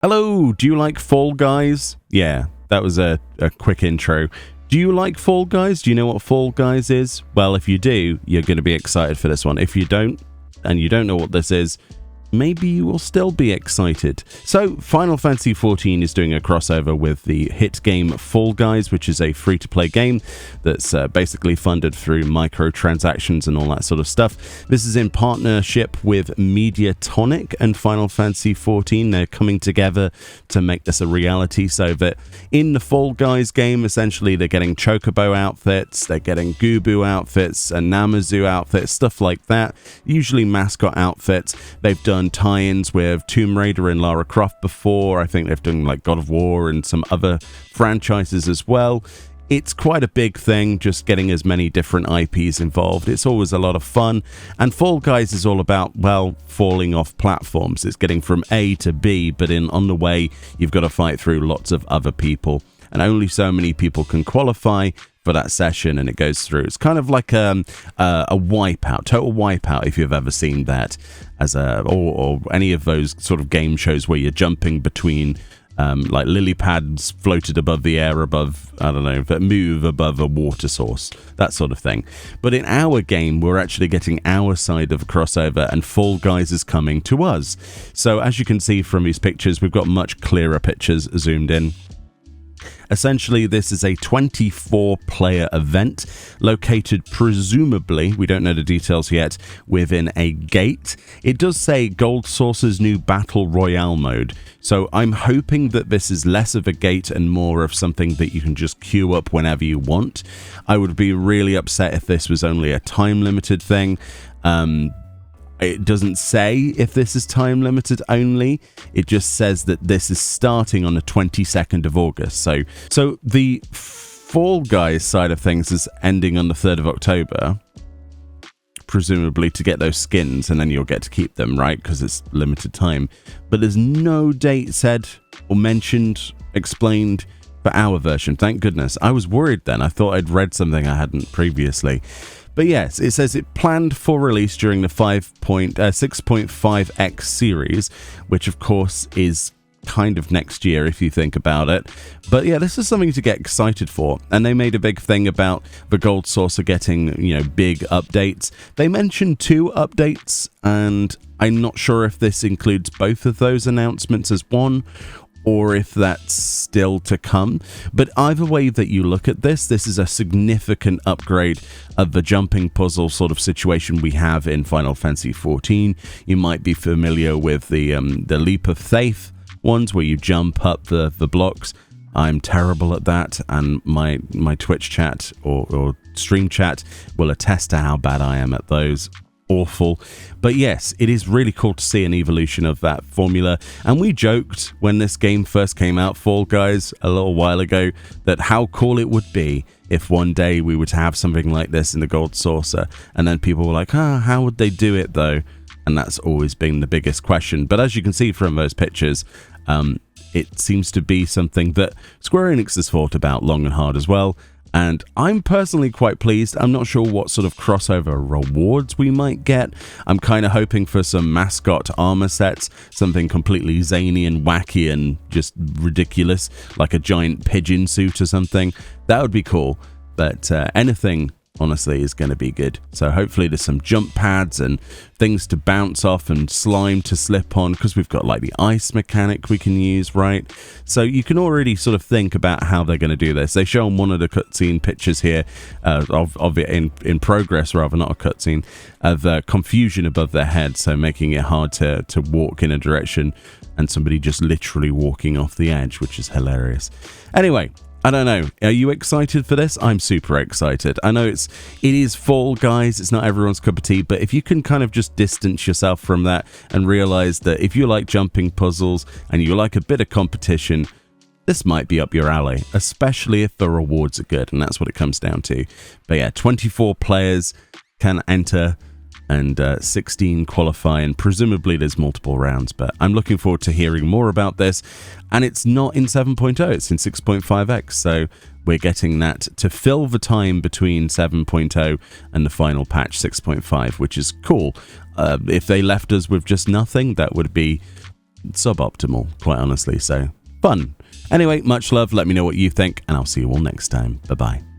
Hello, do you like Fall Guys? Yeah, that was a quick intro. Do you like Fall Guys? Do you know what Fall Guys is? Well, if you do, you're going to be excited for this one. If you don't, and you don't know what this is, maybe you will still be excited. So, Final Fantasy XIV is doing a crossover with the hit game Fall Guys, which is a free-to-play game that's basically funded through microtransactions and all that sort of stuff. This is in partnership with Mediatonic and Final Fantasy XIV. They're coming together to make this a reality, so that in the Fall Guys game, essentially, they're getting Chocobo outfits, they're getting Gubu outfits, and Namazu outfits, stuff like that. Usually mascot outfits. They've done tie-ins with Tomb Raider and Lara Croft before. I think they've done like God of War and some other franchises as well. It's quite a big thing, just getting as many different IPs involved. It's always a lot of fun. And Fall Guys is all about, well, falling off platforms. It's getting from A to B, but on the way, you've got to fight through lots of other people. And only so many people can qualify for that session, and it goes through. It's kind of like a Wipeout, Total Wipeout, if you've ever seen that, as or any of those sort of game shows where you're jumping between like lily pads floated above the air above, I don't know, that move above a water source, that sort of thing. But in our game, we're actually getting our side of a crossover, and Fall Guys is coming to us. So as you can see from these pictures, we've got much clearer pictures zoomed in. Essentially, this is a 24-player event located presumably, we don't know the details yet, within a gate. It does say Gold Source's new Battle Royale mode, so I'm hoping that this is less of a gate and more of something that you can just queue up whenever you want. I would be really upset if this was only a time-limited thing. It doesn't say if this is time limited only. It just says that this is starting on the 22nd of August. So the Fall Guys side of things is ending on the 3rd of October, presumably to get those skins, and then you'll get to keep them, right? Because it's limited time. But there's no date said or mentioned, explained for our version. Thank goodness. I was worried then. I thought I'd read something I hadn't previously. But yes, it says it planned for release during the 6.5X series, which of course is kind of next year if you think about it. But yeah, this is something to get excited for. And they made a big thing about the Gold Saucer getting, big updates. They mentioned 2 updates, and I'm not sure if this includes both of those announcements as one, or if that's still to come. But either way that you look at this is a significant upgrade of the jumping puzzle sort of situation we have in Final Fantasy XIV. You might be familiar with the Leap of Faith ones, where you jump up the blocks. I'm terrible at that, and my Twitch chat or stream chat will attest to how bad I am at those. Awful. But yes, it is really cool to see an evolution of that formula. And we joked when this game first came out, Fall Guys, a little while ago, that how cool it would be if one day we were to have something like this in the Gold Saucer. And then people were like, how would they do it though? And that's always been the biggest question. But as you can see from those pictures, it seems to be something that Square Enix has thought about long and hard as well. And I'm personally quite pleased. I'm not sure what sort of crossover rewards we might get. I'm kind of hoping for some mascot armor sets, something completely zany and wacky and just ridiculous, like a giant pigeon suit or something. That would be cool. But anything, honestly, is going to be good. So hopefully there's some jump pads and things to bounce off and slime to slip on, because we've got like the ice mechanic we can use, right? So you can already sort of think about how they're going to do this. They show on one of the cutscene pictures here of it in progress, rather, not a cutscene, of confusion above their head, so making it hard to walk in a direction and somebody just literally walking off the edge, which is hilarious. Anyway, I don't know. Are you excited for this? I'm super excited. I know it is Fall Guys. It's not everyone's cup of tea, but if you can kind of just distance yourself from that and realize that if you like jumping puzzles and you like a bit of competition, this might be up your alley, especially if the rewards are good, and that's what it comes down to. But yeah, 24 players can enter and 16 qualify, and presumably there's multiple rounds, but I'm looking forward to hearing more about this. And it's not in 7.0, it's in 6.5x, so we're getting that to fill the time between 7.0 and the final patch 6.5, which is cool. If they left us with just nothing, that would be suboptimal, quite honestly. So fun. Anyway, much love. Let me know what you think, and I'll see you all next time. Bye bye.